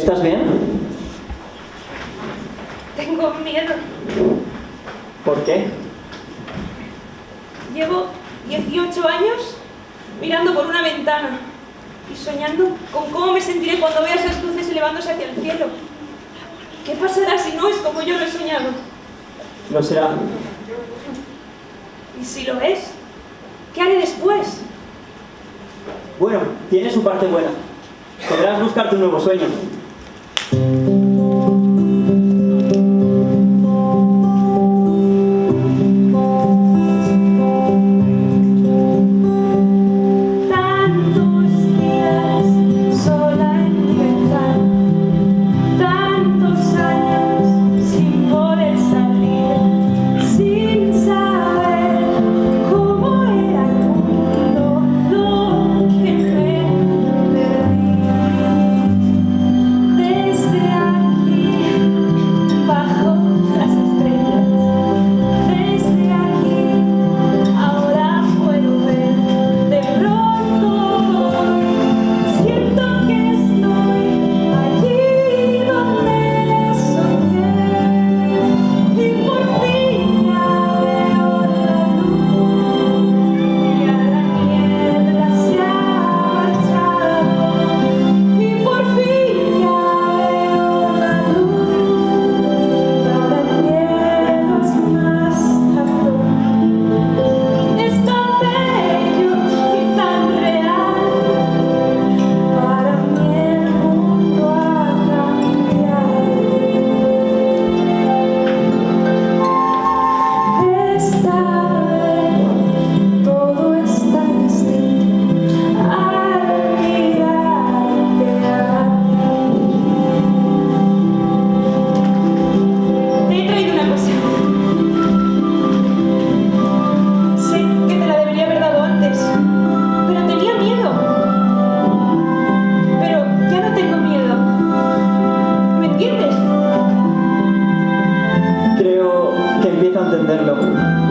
¿Estás bien? Tengo miedo. ¿Por qué? Llevo 18 años mirando por una ventana y soñando con cómo me sentiré cuando vea esas luces elevándose hacia el cielo. ¿Qué pasará si no es como yo lo he soñado? Lo será. ¿Y si lo es? ¿Qué haré después? Bueno, tiene su parte buena. Podrás buscarte un nuevo sueño. Creo que empiezo a entenderlo.